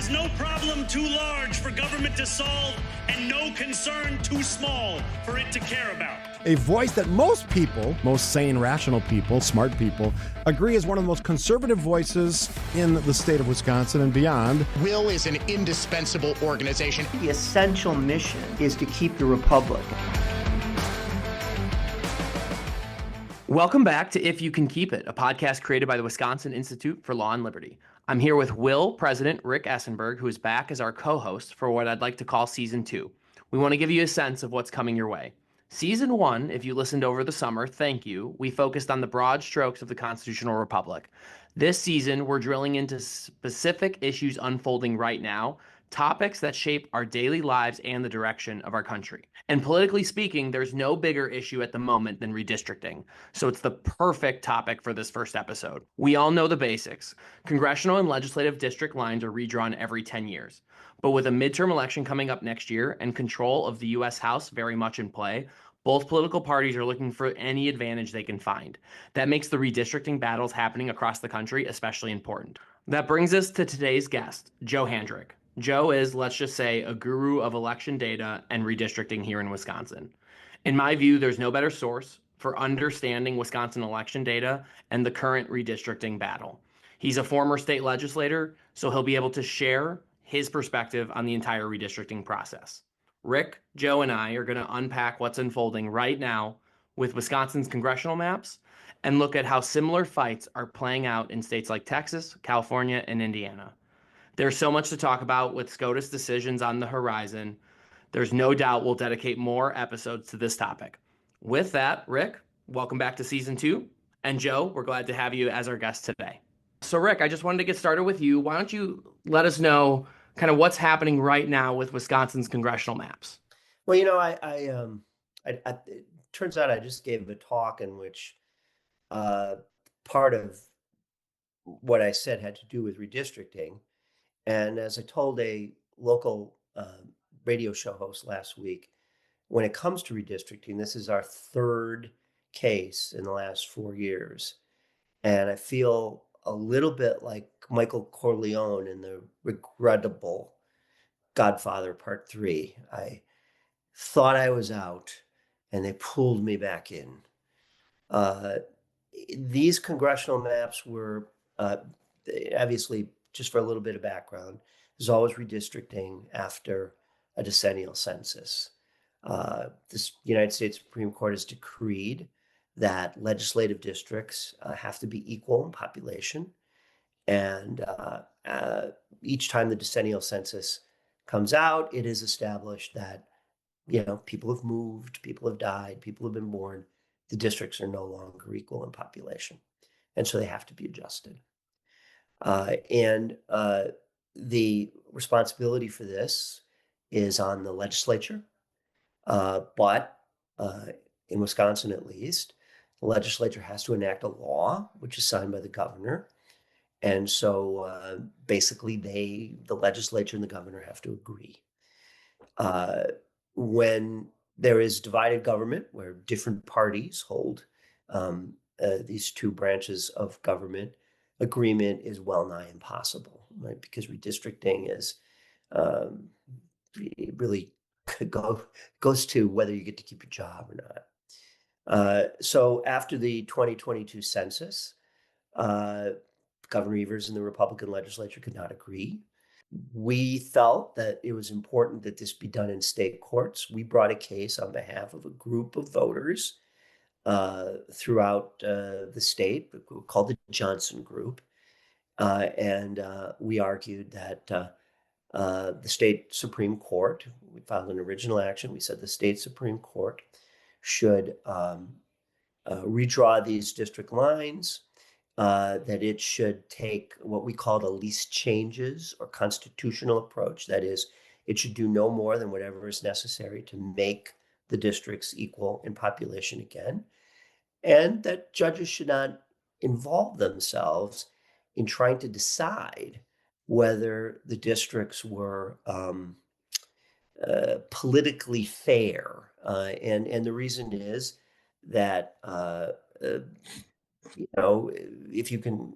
is no problem too large for government to solve and no concern too small for it to care about. A voice that most people, most sane, rational people, smart people, agree is one of the most conservative voices in the state of Wisconsin and beyond. Will is an indispensable organization. The essential mission is to keep the republic. Welcome back to If You Can Keep It, a podcast created by the Wisconsin Institute for Law and Liberty. I'm here with President Rick Esenberg, who is back as our co-host for what I'd like to call Season 2. We want to give you a sense of what's coming your way. Season 1, if you listened over the summer, thank you, we focused on the broad strokes of the constitutional republic. This season, we're drilling into specific issues unfolding right now, topics that shape our daily lives and the direction of our country. And politically speaking, there's no bigger issue at the moment than redistricting. So it's the perfect topic for this first episode. We all know the basics. Congressional and legislative district lines are redrawn every 10 years. But with a midterm election coming up next year and control of the U.S. House very much in play, both political parties are looking for any advantage they can find. That makes the redistricting battles happening across the country especially important. That brings us to today's guest, Joe Handrick. Joe is, let's just say, a guru of election data and redistricting here in Wisconsin. In my view, there's no better source for understanding Wisconsin election data and the current redistricting battle. He's a former state legislator, so he'll be able to share his perspective on the entire redistricting process. Rick, Joe, and I are going to unpack what's unfolding right now with Wisconsin's congressional maps and look at how similar fights are playing out in states like Texas, California, and Indiana. There's so much to talk about with SCOTUS decisions on the horizon. There's no doubt we'll dedicate more episodes to this topic. With that, Rick, welcome back to Season 2. And Joe, we're glad to have you as our guest today. So Rick, I just wanted to get started with you. Why don't you let us know kind of what's happening right now with Wisconsin's congressional maps? Well, it turns out I just gave a talk in which part of what I said had to do with redistricting. And as I told a local radio show host last week, when it comes to redistricting, this is our third case in the last 4 years. And I feel a little bit like Michael Corleone in the regrettable Godfather Part 3. I thought I was out and they pulled me back in. These congressional maps were obviously, just for a little bit of background, there's always redistricting after a decennial census. This United States Supreme Court has decreed that legislative districts have to be equal in population. And each time the decennial census comes out, it is established that, people have moved, people have died, people have been born. The districts are no longer equal in population. And so they have to be adjusted. And the responsibility for this is on the legislature. But in Wisconsin, at least, the legislature has to enact a law, which is signed by the governor. And so basically the legislature and the governor have to agree. When there is divided government, where different parties hold these two branches of government, agreement is well nigh impossible, right? Because redistricting is it really goes to whether you get to keep your job or not. So after the 2022 census, Governor Evers and the Republican legislature could not agree. We felt that it was important that this be done in state courts. We brought a case on behalf of a group of voters throughout the state called the Johnson Group. And we argued that the state Supreme Court, we filed an original action. We said the state Supreme Court should redraw these district lines, that it should take what we called a least changes or constitutional approach. That is, it should do no more than whatever is necessary to make the districts equal in population again. And that judges should not involve themselves in trying to decide whether the districts were politically fair. And the reason is that, if you can,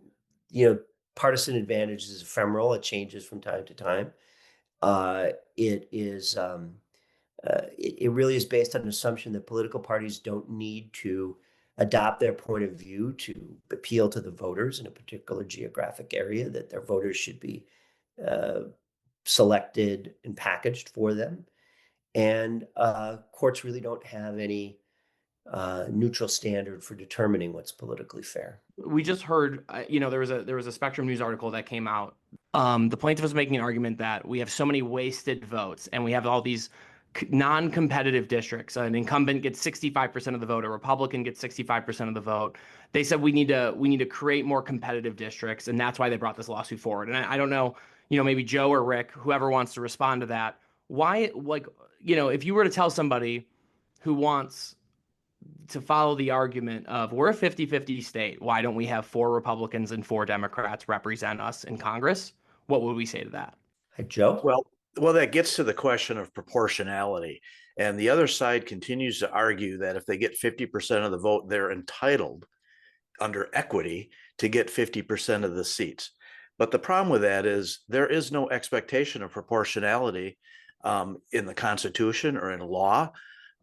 partisan advantage is ephemeral. It changes from time to time. It really is based on an assumption that political parties don't need to adopt their point of view to appeal to the voters in a particular geographic area, that their voters should be selected and packaged for them. And courts really don't have any neutral standard for determining what's politically fair. We just heard, there was a Spectrum News article that came out. The plaintiff was making an argument that we have so many wasted votes and we have all these non-competitive districts. An incumbent gets 65% of the vote, a Republican gets 65% of the vote. They said we need to create more competitive districts, and that's why they brought this lawsuit forward. And I don't know, maybe Joe or Rick, whoever wants to respond to that. Why, if you were to tell somebody who wants to follow the argument of we're a 50-50 state, why don't we have 4 Republicans and 4 Democrats represent us in Congress? What would we say to that? Hey, Joe? Well, that gets to the question of proportionality. And the other side continues to argue that if they get 50% of the vote, they're entitled under equity to get 50% of the seats. But the problem with that is there is no expectation of proportionality in the Constitution or in law.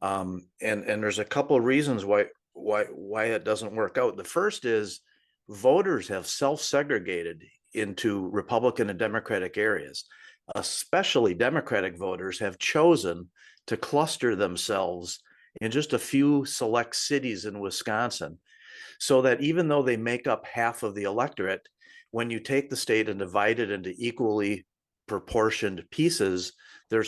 And there's a couple of reasons why it doesn't work out. The first is voters have self-segregated into Republican and Democratic areas. Especially Democratic voters have chosen to cluster themselves in just a few select cities in Wisconsin, so that even though they make up half of the electorate, when you take the state and divide it into equally proportioned pieces, there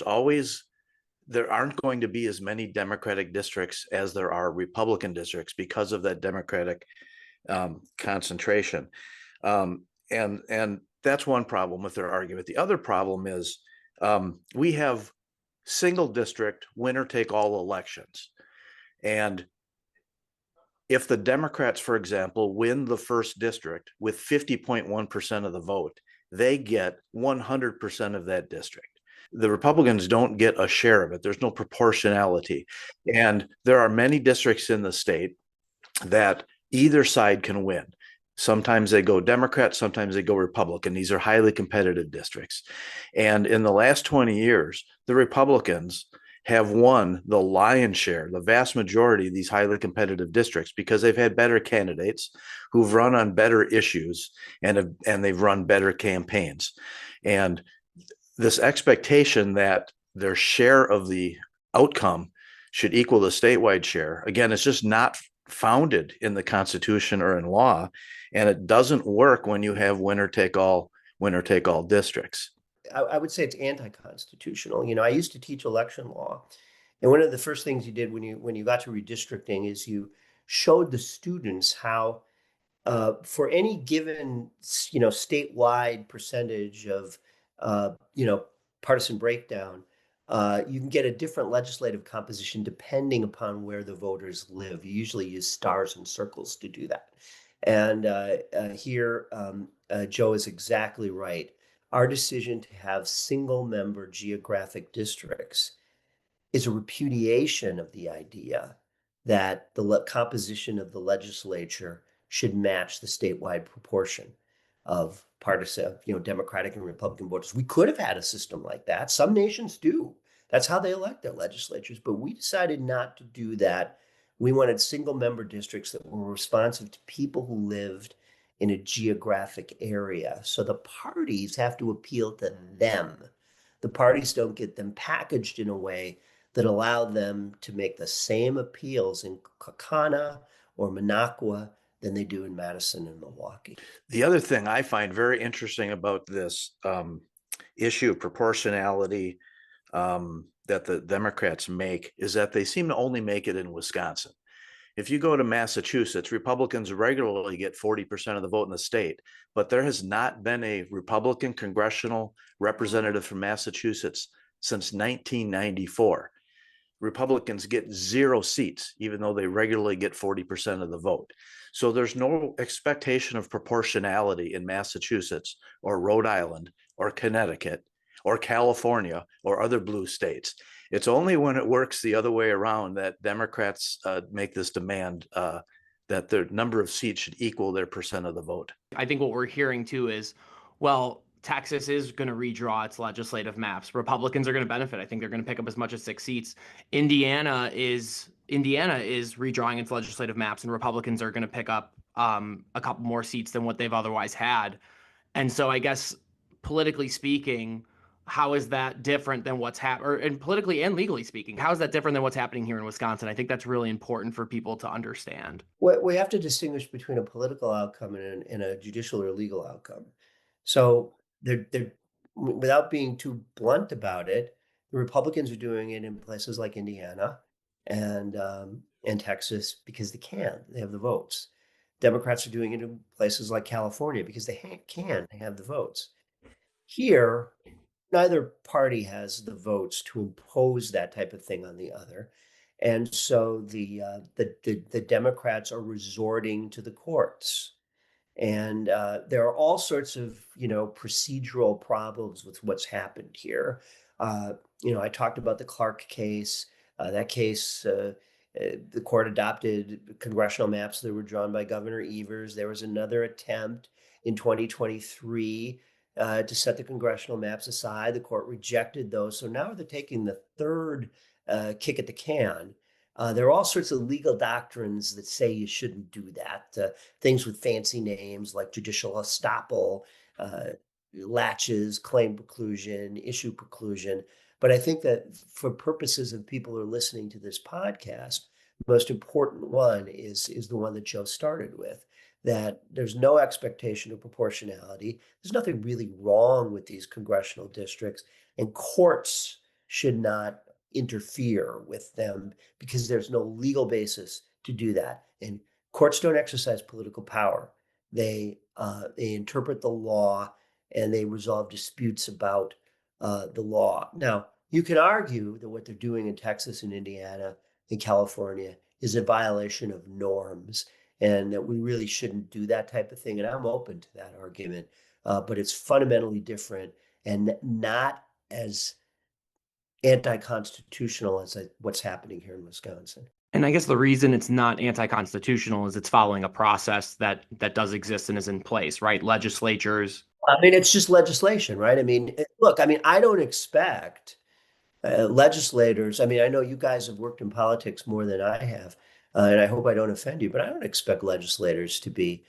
aren't going to be as many Democratic districts as there are Republican districts because of that Democratic concentration. And that's one problem with their argument. The other problem is we have single district winner take all elections. And if the Democrats, for example, win the first district with 50.1% of the vote, they get 100% of that district. The Republicans don't get a share of it. There's no proportionality. And there are many districts in the state that either side can win. Sometimes they go Democrat, sometimes they go Republican. These are highly competitive districts. And in the last 20 years, the Republicans have won the lion's share, the vast majority of these highly competitive districts because they've had better candidates who've run on better issues and they've run better campaigns. And this expectation that their share of the outcome should equal the statewide share, again, it's just not founded in the Constitution or in law. And it doesn't work when you have winner take all districts. I would say it's anti-constitutional. I used to teach election law, and one of the first things you did when you got to redistricting is you showed the students how for any given statewide percentage of partisan breakdown, you can get a different legislative composition depending upon where the voters live. You usually use stars and circles to do that. And here, Joe is exactly right. Our decision to have single-member geographic districts is a repudiation of the idea that the composition of the legislature should match the statewide proportion of partisan, Democratic and Republican voters. We could have had a system like that. Some nations do. That's how they elect their legislatures. But we decided not to do that. We wanted single-member districts that were responsive to people who lived in a geographic area. So the parties have to appeal to them. The parties don't get them packaged in a way that allow them to make the same appeals in Kaukauna or Minocqua than they do in Madison and Milwaukee. The other thing I find very interesting about this issue of proportionality that the Democrats make is that they seem to only make it in Wisconsin. If you go to Massachusetts, Republicans regularly get 40% of the vote in the state, but there has not been a Republican congressional representative from Massachusetts since 1994. Republicans get 0 seats, even though they regularly get 40% of the vote. So there's no expectation of proportionality in Massachusetts or Rhode Island or Connecticut or California or other blue states. It's only when it works the other way around that Democrats make this demand that the number of seats should equal their percent of the vote. I think what we're hearing too is, well, Texas is going to redraw its legislative maps. Republicans are going to benefit. I think they're going to pick up as much as 6 seats. Indiana is redrawing its legislative maps, and Republicans are going to pick up a couple more seats than what they've otherwise had. And so I guess politically speaking, how is that different than what's happening, and politically and legally speaking, how is that different than what's happening here in Wisconsin? I think that's really important for people to understand. We have to distinguish between a political outcome and a judicial or legal outcome. So they're without being too blunt about it, the Republicans are doing it in places like Indiana and Texas because they can. They have the votes. Democrats are doing it in places like California because they can. They have the votes. Here, neither party has the votes to impose that type of thing on the other, and so the Democrats are resorting to the courts. And there are all sorts of, procedural problems with what's happened here. I talked about the Clark case. That case, the court adopted congressional maps that were drawn by Governor Evers. There was another attempt in 2023 to set the congressional maps aside. The court rejected those. So now they're taking the third kick at the can. There are all sorts of legal doctrines that say you shouldn't do that. Things with fancy names like judicial estoppel, latches, claim preclusion, issue preclusion. But I think that for purposes of people who are listening to this podcast, the most important one is the one that Joe started with, that there's no expectation of proportionality. There's nothing really wrong with these congressional districts, and courts should not interfere with them because there's no legal basis to do that. And courts don't exercise political power. They interpret the law and they resolve disputes about the law. Now, you can argue that what they're doing in Texas and Indiana and California is a violation of norms and that we really shouldn't do that type of thing. And I'm open to that argument, but it's fundamentally different and not as anti-constitutional as what's happening here in Wisconsin. And I guess the reason it's not anti-constitutional is it's following a process that does exist and is in place, right? Legislatures. I mean, it's just legislation, right? I mean, look, I don't expect legislators. I mean, I know you guys have worked in politics more than I have, and I hope I don't offend you, but I don't expect legislators to be,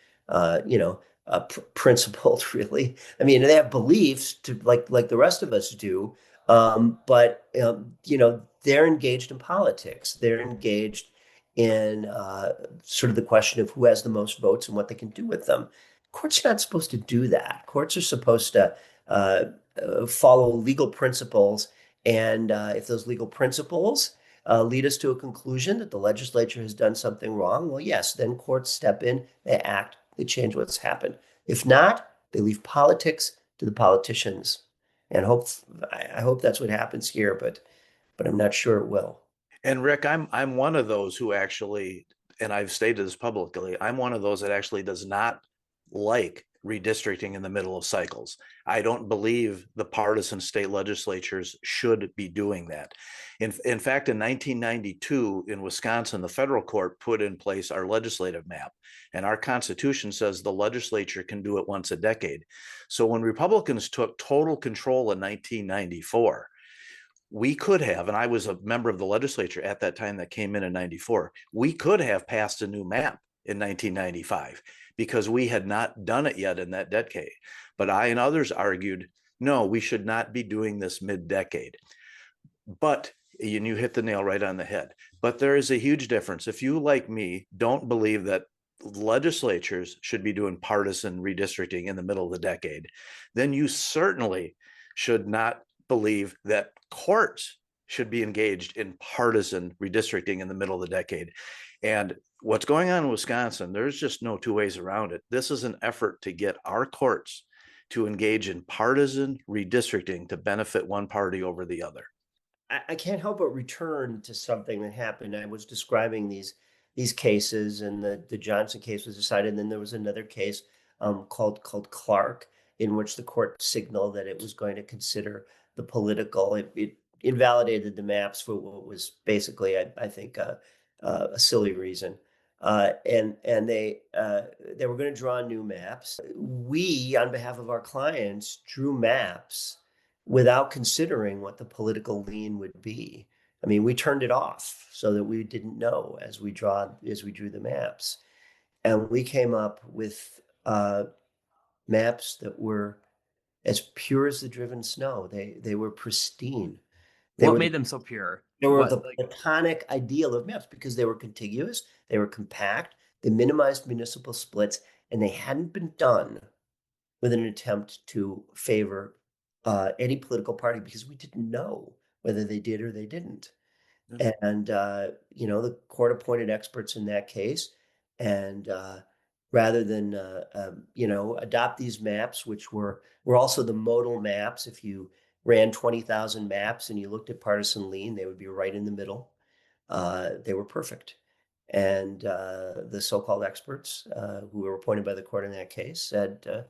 principled, really. I mean, they have beliefs to like the rest of us do. But they're engaged in politics. They're engaged in sort of the question of who has the most votes and what they can do with them. Courts are not supposed to do that. Courts are supposed to follow legal principles. And if those legal principles lead us to a conclusion that the legislature has done something wrong, well, yes, then courts step in, they act, they change what's happened. If not, they leave politics to the politicians. And I hope that's what happens here, but I'm not sure it will. And Rick, I'm one of those who actually, and I've stated this publicly, I'm one of those that actually does not like redistricting in the middle of cycles. I don't believe the partisan state legislatures should be doing that. In fact, in 1992 in Wisconsin, the federal court put in place our legislative map, and our Constitution says the legislature can do it once a decade. So when Republicans took total control in 1994, we could have, and I was a member of the legislature at that time that came in 94, we could have passed a new map in 1995 because we had not done it yet in that decade. But I and others argued, no, we should not be doing this mid-decade. But you hit the nail right on the head. But there is a huge difference. If you, like me, don't believe that legislatures should be doing partisan redistricting in the middle of the decade, then you certainly should not believe that courts should be engaged in partisan redistricting in the middle of the decade. And what's going on in Wisconsin, there's just no two ways around it. This is an effort to get our courts to engage in partisan redistricting to benefit one party over the other. I can't help but return to something that happened. I was describing these cases, and the Johnson case was decided. And then there was another case called Clark, in which the court signaled that it was going to consider the political. It invalidated the maps for what was basically, I think, a silly reason. and they were going to draw new maps. We, on behalf of our clients, drew maps without considering what the political lean would be. I mean, we turned it off so that we didn't know as we drew the maps, and we came up with maps that were as pure as the driven snow. They were pristine. What made them so pure? They were What, the platonic ideal of maps because they were contiguous, they were compact, they minimized municipal splits, and they hadn't been done with an attempt to favor any political party because we didn't know whether they did or they didn't. And the court appointed experts in that case, and rather than adopt these maps, which were also the modal maps. If you ran 20,000 maps and you looked at partisan lean, they would be right in the middle. They were perfect. And the so-called experts who were appointed by the court in that case said,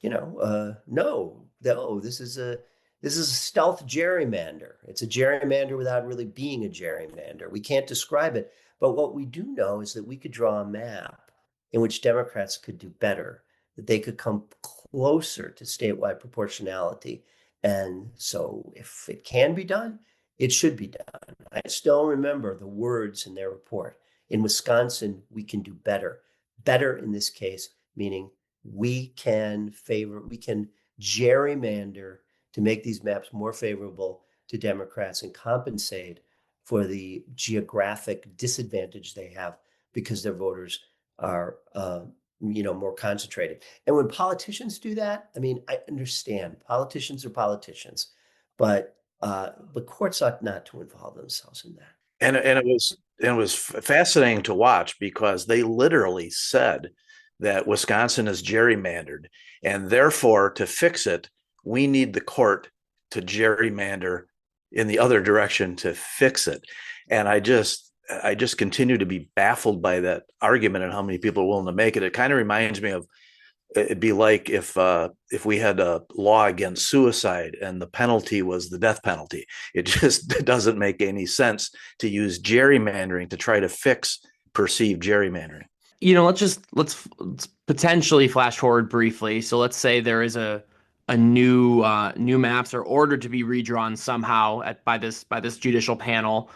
no, this is a stealth gerrymander. It's a gerrymander without really being a gerrymander. We can't describe it. But what we do know is that we could draw a map in which Democrats could do better, that they could come closer to statewide proportionality. And so if it can be done, it should be done. I still remember the words in their report. In Wisconsin, we can do better. Better in this case, meaning we can gerrymander to make these maps more favorable to Democrats and compensate for the geographic disadvantage they have because their voters are more concentrated. And when politicians do that, I mean, I understand politicians are politicians, but courts ought not to involve themselves in that. And it was fascinating to watch because they literally said that Wisconsin is gerrymandered, and therefore to fix it, we need the court to gerrymander in the other direction to fix it. And I just continue to be baffled by that argument and how many people are willing to make it. It kind of reminds me of, it'd be like if we had a law against suicide and the penalty was the death penalty. It just doesn't make any sense to use gerrymandering to try to fix perceived gerrymandering. Let's potentially flash forward briefly. So let's say there is a new maps are ordered to be redrawn somehow by this judicial panel.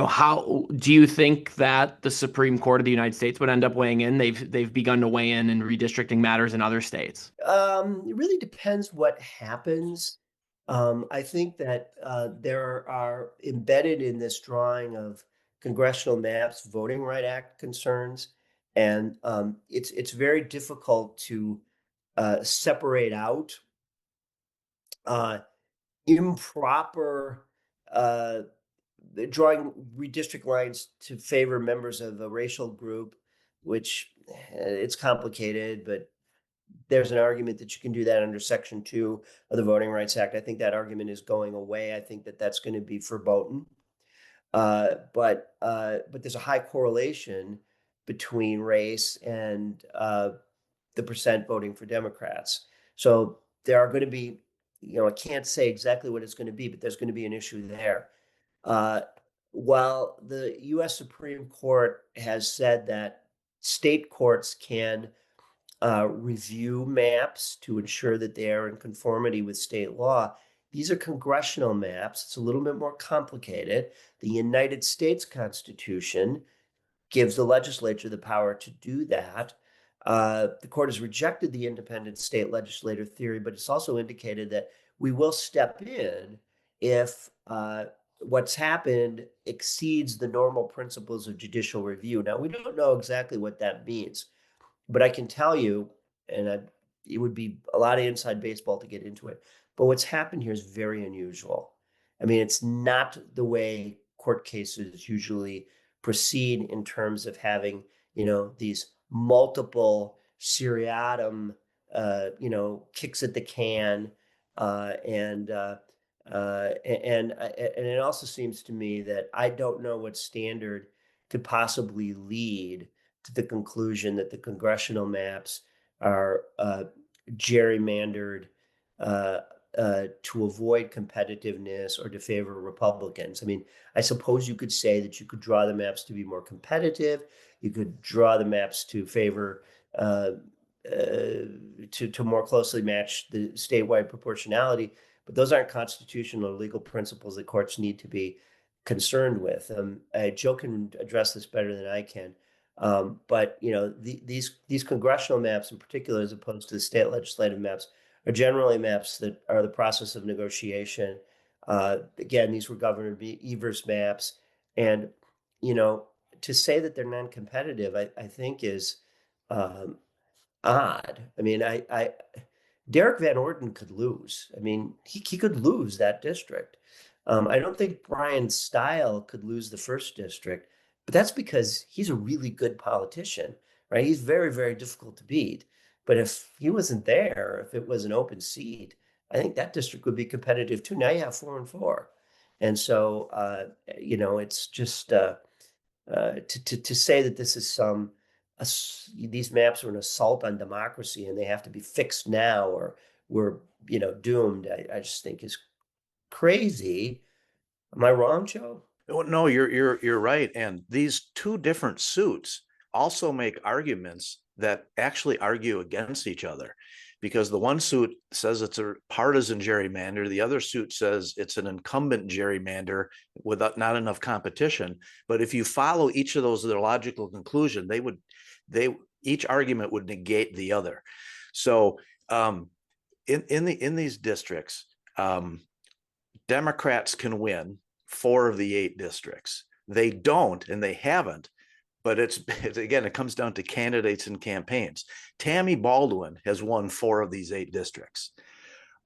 How do you think that the Supreme Court of the United States would end up weighing in? They've begun to weigh in redistricting matters in other states. It really depends what happens. I think that there are embedded in this drawing of congressional maps Voting Right Act concerns, and it's very difficult to separate out improper drawing redistrict lines to favor members of a racial group, which it's complicated, but there's an argument that you can do that under Section 2 of the Voting Rights Act. I think that argument is going away. I think that that's going to be verboten. But there's a high correlation between race and the percent voting for Democrats. So there are going to be, I can't say exactly what it's going to be, but there's going to be an issue there. While the U.S. Supreme Court has said that state courts can review maps to ensure that they are in conformity with state law, these are congressional maps. It's a little bit more complicated. The United States Constitution gives the legislature the power to do that. The court has rejected the independent state legislator theory, but it's also indicated that we will step in if what's happened exceeds the normal principles of judicial review. Now, we don't know exactly what that means, but I can tell you, and it would be a lot of inside baseball to get into it, but what's happened here is very unusual. I mean, it's not the way court cases usually proceed in terms of having, these multiple seriatim, kicks at the can, and it also seems to me that I don't know what standard could possibly lead to the conclusion that the congressional maps are gerrymandered to avoid competitiveness or to favor Republicans. I mean, I suppose you could say that you could draw the maps to be more competitive. You could draw the maps to favor to more closely match the statewide proportionality, but those aren't constitutional or legal principles that courts need to be concerned with. Joe can address this better than I can. But you know, these congressional maps in particular, as opposed to the state legislative maps, are generally maps that are the process of negotiation. Again, these were Governor Evers maps, and you know, to say that they're non-competitive, I think is odd. I mean, Derek Van Orden could lose. I mean, he could lose that district. I don't think Brian Stile could lose the first district, but that's because he's a really good politician, right? He's very, very difficult to beat. But if he wasn't there, if it was an open seat, I think that district would be competitive too. Now you have 4 and 4. And so, you know, it's just to say that this is these maps are an assault on democracy and they have to be fixed now or we're, you know, doomed, I just think is crazy. Am I wrong, Joe? No, you're right. And these two different suits also make arguments that actually argue against each other, because the one suit says it's a partisan gerrymander, the other suit says it's an incumbent gerrymander without not enough competition. But if you follow each of those, their logical conclusion, each argument would negate the other. So in these districts, Democrats can win 4 of the 8 districts. They don't, and they haven't. But it's again, it comes down to candidates and campaigns. Tammy Baldwin has won 4 of these 8 districts.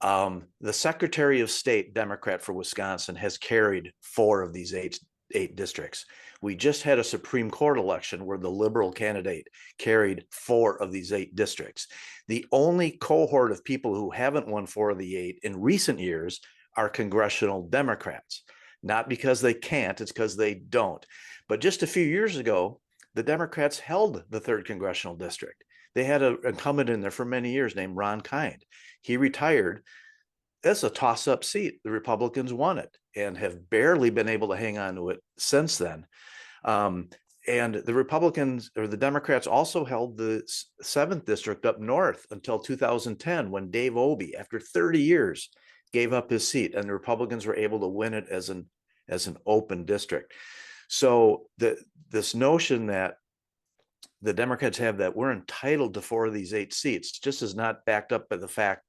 The Secretary of State, Democrat for Wisconsin, has carried 4 of these eight districts. We just had a Supreme Court election where the liberal candidate carried 4 of these 8 districts. The only cohort of people who haven't won 4 of the 8 in recent years are congressional Democrats. Not because they can't, it's because they don't. But just a few years ago, the Democrats held the 3rd congressional district. They had an incumbent in there for many years named Ron Kind. He retired. That's a toss-up seat. The Republicans won it and have barely been able to hang on to it since then. And the Republicans or the Democrats also held the 7th district up north until 2010, when Dave Obey, after 30 years, gave up his seat, and the Republicans were able to win it as an open district. So this notion that the Democrats have that we're entitled to 4 of these 8 seats just is not backed up by the fact,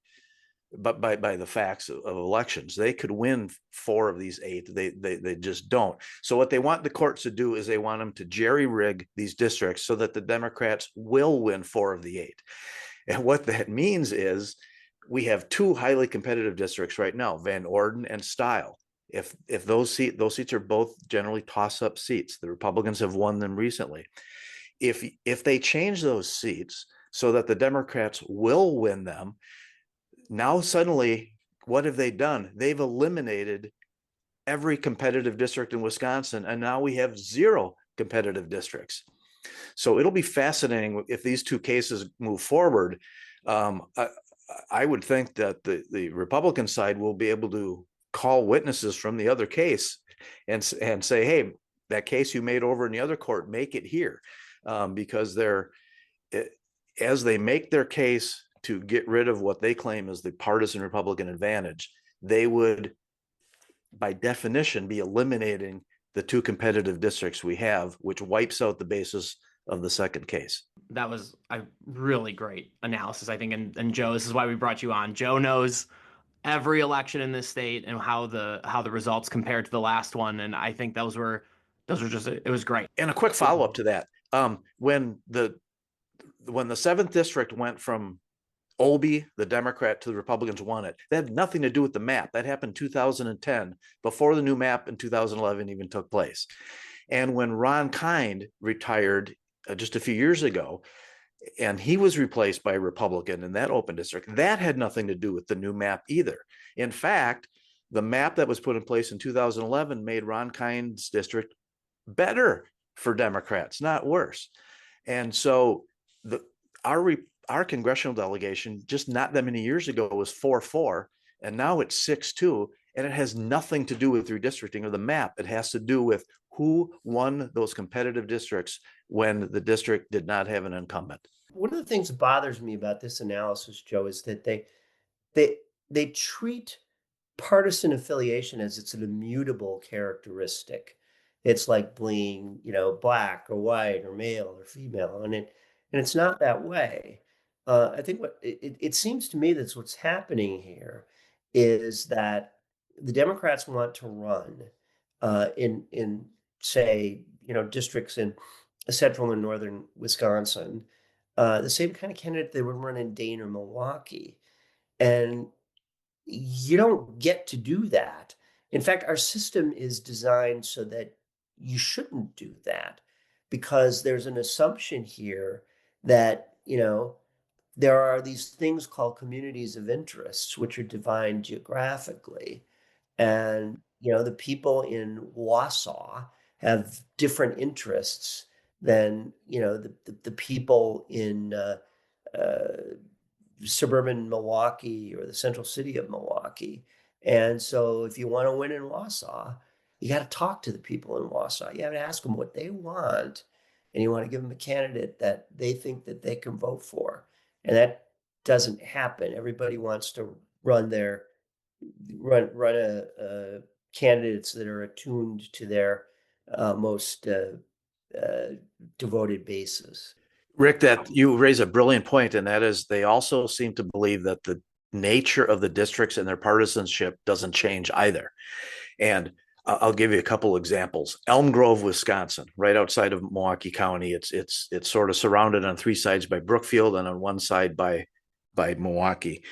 but by the facts of elections. They could win 4 of these 8. They just don't. So what they want the courts to do is they want them to jerry-rig these districts so that the Democrats will win 4 of the 8. And what that means is we have 2 highly competitive districts right now, Van Orden and Stile. If those seats are both generally toss-up seats, the Republicans have won them recently. If they change those seats so that the Democrats will win them, now suddenly, what have they done? They've eliminated every competitive district in Wisconsin, and now we have 0 competitive districts. So it'll be fascinating if these 2 cases move forward. I would think that the Republican side will be able to call witnesses from the other case and say, hey, that case you made over in the other court, make it here. Because as they make their case to get rid of what they claim is the partisan Republican advantage, they would, by definition, be eliminating the 2 competitive districts we have, which wipes out the basis of the second case. That was a really great analysis, I think. And Joe, this is why we brought you on. Joe knows every election in this state and how the results compared to the last one. And I think those were just, it was great. And a quick follow-up to that. When the 7th district went from Obey, the Democrat, to the Republicans won it, that had nothing to do with the map. That happened in 2010, before the new map in 2011 even took place. And when Ron Kind retired just a few years ago, and he was replaced by a Republican in that open district, that had nothing to do with the new map either. In fact, the map that was put in place in 2011 made Ron Kind's district better for Democrats, not worse. And so our congressional delegation, just not that many years ago, was 4-4, And now it's 6-2, and it has nothing to do with redistricting or the map. It has to do with who won those competitive districts when the district did not have an incumbent. One of the things that bothers me about this analysis, Joe, is that they treat partisan affiliation as it's an immutable characteristic. It's like being, black or white or male or female, and it's not that way. I think what it seems to me that's what's happening here is that the Democrats want to run in say districts in central and northern Wisconsin, the same kind of candidate they would run in Dane or Milwaukee, and you don't get to do that. In fact, our system is designed so that you shouldn't do that, because there's an assumption here that, there are these things called communities of interests, which are defined geographically. And, the people in Wausau have different interests than, the people in suburban Milwaukee or the central city of Milwaukee. And so if you want to win in Wausau, you got to talk to the people in Wausau. You have to ask them what they want, and you want to give them a candidate that they think that they can vote for. And that doesn't happen. Everybody wants to run a candidates that are attuned to their most devoted bases. Rick, that you raise a brilliant point, and that is they also seem to believe that the nature of the districts and their partisanship doesn't change either. And I'll give you a couple examples. Elm Grove, Wisconsin, right outside of Milwaukee County. It's sort of surrounded on three sides by Brookfield and on one side by Milwaukee.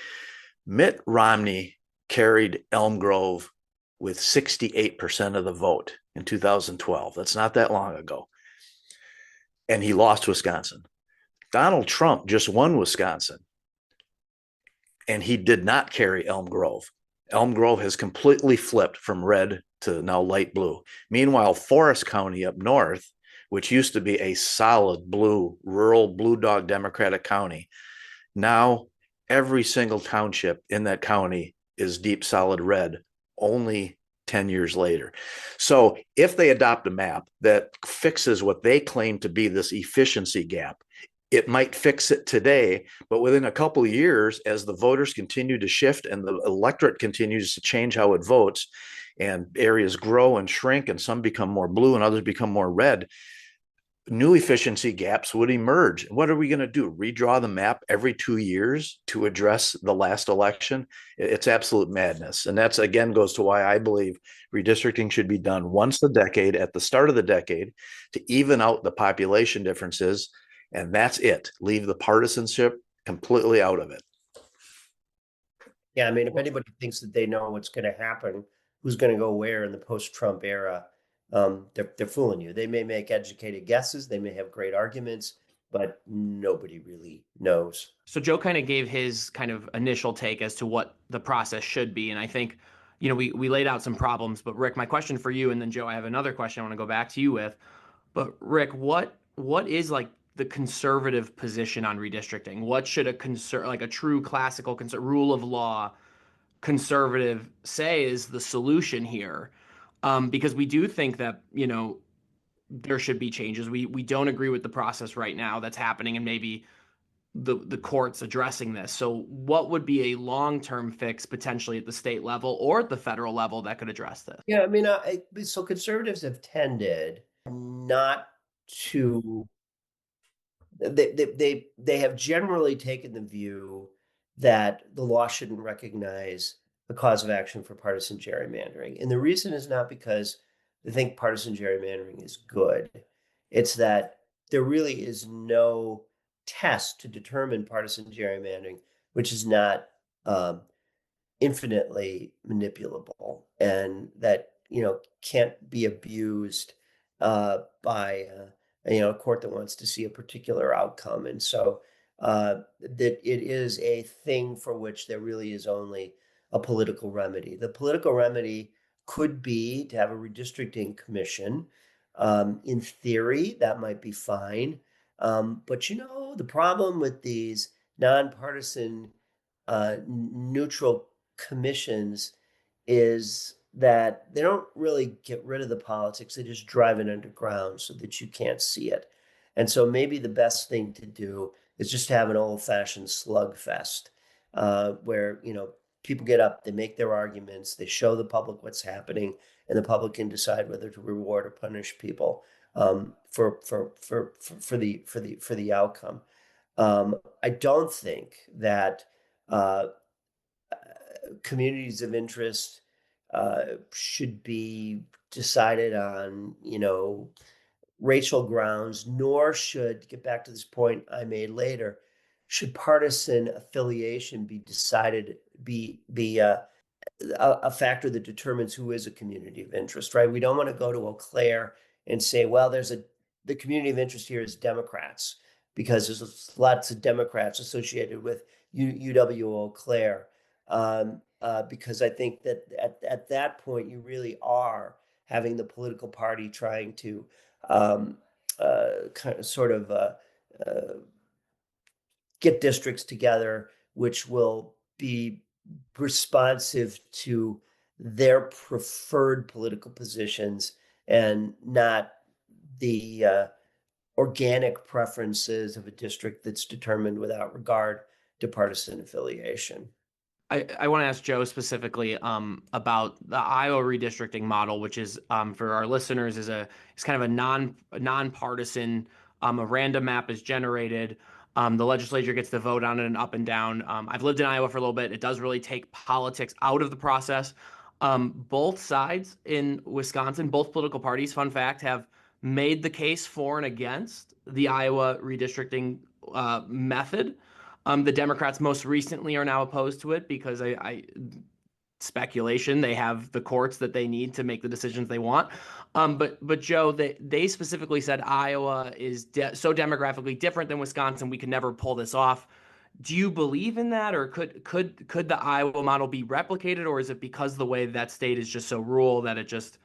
Mitt Romney carried Elm Grove with 68% of the vote in 2012. That's not that long ago. And he lost Wisconsin. Donald Trump just won Wisconsin, and he did not carry Elm Grove. Elm Grove has completely flipped from red to now light blue. Meanwhile, Forest County up north, which used to be a solid blue, rural blue dog Democratic county, now every single township in that county is deep solid red, only 10 years later. So if they adopt a map that fixes what they claim to be this efficiency gap, it might fix it today, but within a couple of years, as the voters continue to shift and the electorate continues to change how it votes, and areas grow and shrink, and some become more blue and others become more red, new efficiency gaps would emerge. What are we going to do? Redraw the map every 2 years to address the last election? It's absolute madness. And that's, again, goes to why I believe redistricting should be done once a decade, at the start of the decade, to even out the population differences. And that's it. Leave the partisanship completely out of it. Yeah, I mean, if anybody thinks that they know what's going to happen, who's going to go where in the post-Trump era, they're fooling you. They may make educated guesses, they may have great arguments, but nobody really knows. So Joe kind of gave his kind of initial take as to what the process should be. And I think, we laid out some problems, but Rick, my question for you, and then Joe, I have another question I want to go back to you with. But Rick, what is like the conservative position on redistricting? What should a true classical rule of law conservative say is the solution here? Because we do think that, there should be changes. We don't agree with the process right now that's happening, and maybe the courts addressing this. So what would be a long-term fix potentially at the state level or at the federal level that could address this? Yeah, I mean, so conservatives have tended not to. They have generally taken the view that the law shouldn't recognize a cause of action for partisan gerrymandering. And the reason is not because they think partisan gerrymandering is good. It's that there really is no test to determine partisan gerrymandering, which is not infinitely manipulable, and that can't be abused by a court that wants to see a particular outcome. And so that it is a thing for which there really is only a political remedy. The political remedy could be to have a redistricting commission. In theory, that might be fine. But the problem with these nonpartisan, neutral commissions is that they don't really get rid of the politics. They just drive it underground so that you can't see it. And so maybe the best thing to do is just have an old-fashioned slugfest, where people get up, they make their arguments, they show the public what's happening, and the public can decide whether to reward or punish people for the outcome. I don't think that communities of interest should be decided on, racial grounds, nor should, get back to this point I made later, should partisan affiliation be decided, be a factor that determines who is a community of interest, right? We don't want to go to Eau Claire and say, well, the community of interest here is Democrats, because there's lots of Democrats associated with UW Eau Claire. Because I think that at that point, you really are having the political party trying to get districts together, which will be responsive to their preferred political positions and not the organic preferences of a district that's determined without regard to partisan affiliation. I want to ask Joe specifically about the Iowa redistricting model, which is for our listeners is kind of a nonpartisan. A random map is generated. The legislature gets to vote on it and up and down. I've lived in Iowa for a little bit. It does really take politics out of the process. Both sides in Wisconsin, both political parties, fun fact, have made the case for and against the Iowa redistricting method. The Democrats most recently are now opposed to it because speculation, they have the courts that they need to make the decisions they want. But Joe, they specifically said Iowa is so demographically different than Wisconsin, we could never pull this off. Do you believe in that, or could the Iowa model be replicated, or is it because the way that state is just so rural that it just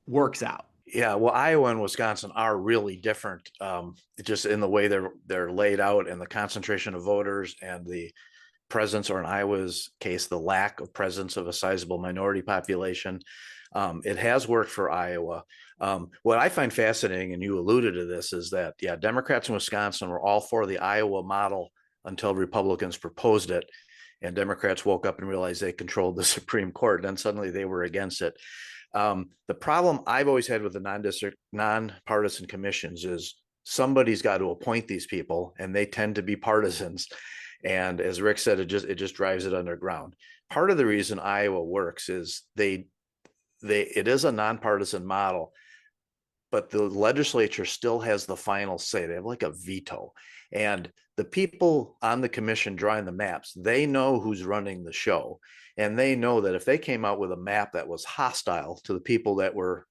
works out? Yeah, well, Iowa and Wisconsin are really different, just in the way they're laid out, and the concentration of voters, and the presence, or in Iowa's case, the lack of presence of a sizable minority population. It has worked for Iowa. What I find fascinating, and you alluded to this, is that, yeah, Democrats in Wisconsin were all for the Iowa model until Republicans proposed it, and Democrats woke up and realized they controlled the Supreme Court. Then suddenly they were against it. The problem I've always had with the nonpartisan commissions is somebody's got to appoint these people, and they tend to be partisans. And as Rick said, it just drives it underground. Part of the reason Iowa works is it is a nonpartisan model, but the legislature still has the final say. They have like a veto. And the people on the commission drawing the maps, they know who's running the show. And they know that if they came out with a map that was hostile to the people that were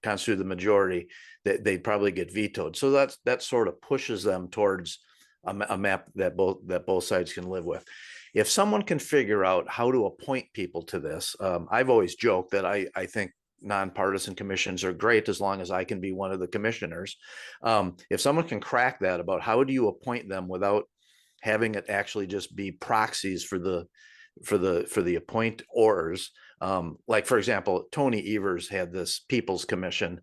constituted the majority, they'd probably get vetoed. So that sort of pushes them towards a map that both sides can live with. If someone can figure out how to appoint people to this, I've always joked that I think nonpartisan commissions are great as long as I can be one of the commissioners. If someone can crack that about how do you appoint them without having it actually just be proxies for the appointors, like, for example, Tony Evers had this People's Commission.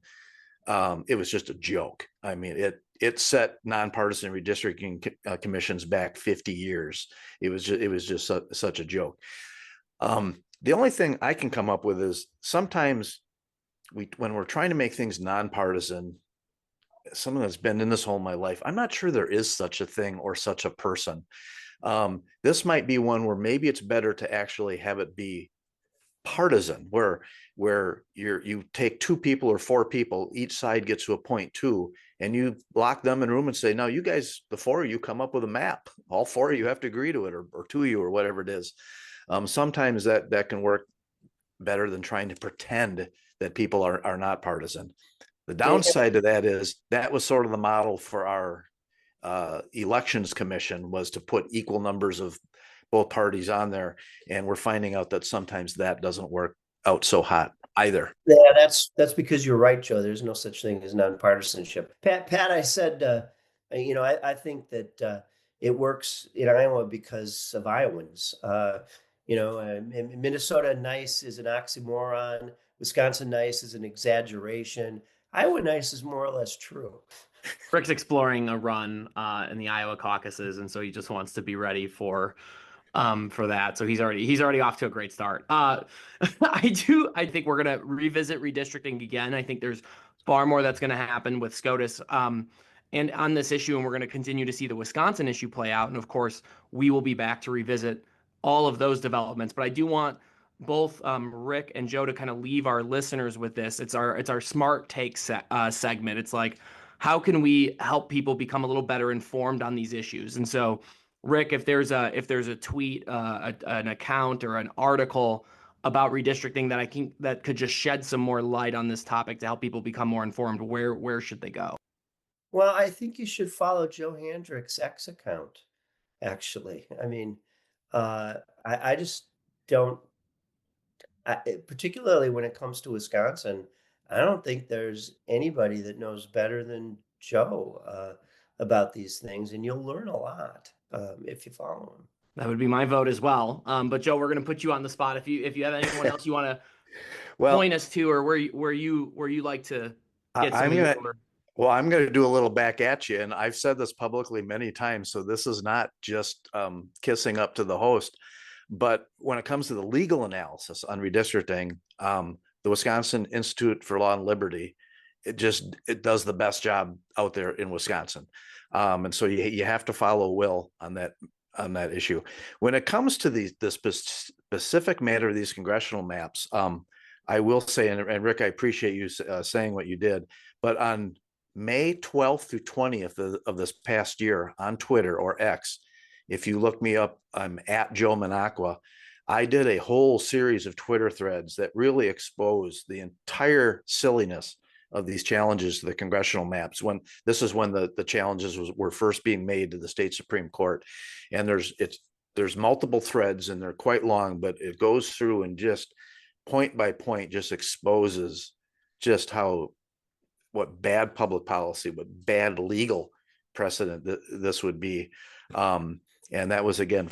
It was just a joke. I mean, it set nonpartisan redistricting commissions back 50 years. It was just such a joke. The only thing I can come up with is sometimes when we're trying to make things nonpartisan, someone that's been in this whole my life, I'm not sure there is such a thing or such a person. This might be one where maybe it's better to actually have it be partisan, where you take 2 people or 4 people, each side gets to appoint 2, and you lock them in a room and say, no, you guys, the 4 of you come up with a map. All 4 of you have to agree to it, or 2 of you, or whatever it is. Sometimes that can work better than trying to pretend that people are not partisan. The downside to that is that was sort of the model for our elections commission, was to put equal numbers of both parties on there, and we're finding out that sometimes that doesn't work out so hot either. Yeah, that's because you're right, Joe. There's no such thing as nonpartisanship. Pat, I said, I think that it works in Iowa because of Iowans. Minnesota nice is an oxymoron. Wisconsin nice is an exaggeration. Iowa nice is more or less true. Rick's exploring a run in the Iowa caucuses, and so he just wants to be ready for that. So he's already off to a great start. I think we're gonna revisit redistricting again. I think there's far more that's gonna happen with SCOTUS and on this issue, and we're gonna continue to see the Wisconsin issue play out. And of course, we will be back to revisit all of those developments. But I do want both Rick and Joe to kind of leave our listeners with this. It's our smart take segment. It's like, how can we help people become a little better informed on these issues? And so, Rick, if there's a tweet, an account, or an article about redistricting that could just shed some more light on this topic to help people become more informed, where should they go? Well, I think you should follow Joe Handrick's X account. Actually, I mean, I just don't. Particularly when it comes to Wisconsin, I don't think there's anybody that knows better than Joe about these things, and you'll learn a lot if you follow him. That would be my vote as well. But Joe, we're going to put you on the spot. If you have anyone else you want to point us to, or where you like to get some. I'm going to do a little back at you, and I've said this publicly many times, so this is not just kissing up to the host. But when it comes to the legal analysis on redistricting, the Wisconsin Institute for Law and Liberty, it does the best job out there in Wisconsin. And so you have to follow Will on that issue. When it comes to the specific matter of these congressional maps, I will say, and Rick, I appreciate you saying what you did, but on May 12th through 20th of this past year on Twitter or X, if you look me up, I'm at Joe Manacqua. I did a whole series of Twitter threads that really exposed the entire silliness of these challenges to the congressional maps. When the challenges were first being made to the state Supreme Court, and there's multiple threads and they're quite long, but it goes through and just point by point just exposes just what bad public policy, what bad legal precedent this would be. And that was, again,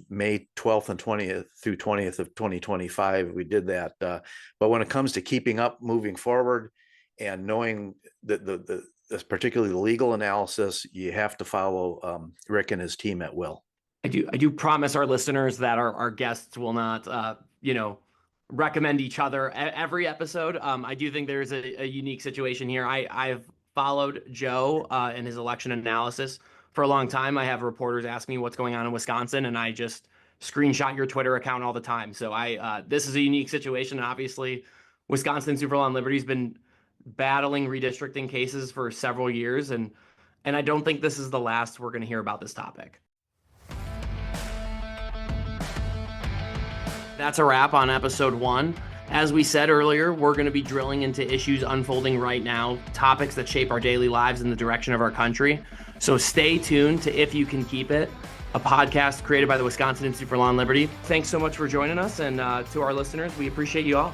May 12th and 20th through 20th of 2025. We did that. But when it comes to keeping up, moving forward, and knowing that particularly the legal analysis, you have to follow Rick and his team at Will. I do promise our listeners that our guests will not, recommend each other every episode. I do think there's a unique situation here. I've followed Joe and his election analysis for a long time. I have reporters ask me what's going on in Wisconsin, and I just screenshot your Twitter account all the time. So this is a unique situation. And obviously, Wisconsin Super Law and Liberty has been battling redistricting cases for several years, and I don't think this is the last we're going to hear about this topic. That's a wrap on episode 1. As we said earlier, we're going to be drilling into issues unfolding right now, topics that shape our daily lives and the direction of our country. So stay tuned to If You Can Keep It, a podcast created by the Wisconsin Institute for Law and Liberty. Thanks so much for joining us, and to our listeners, we appreciate you all.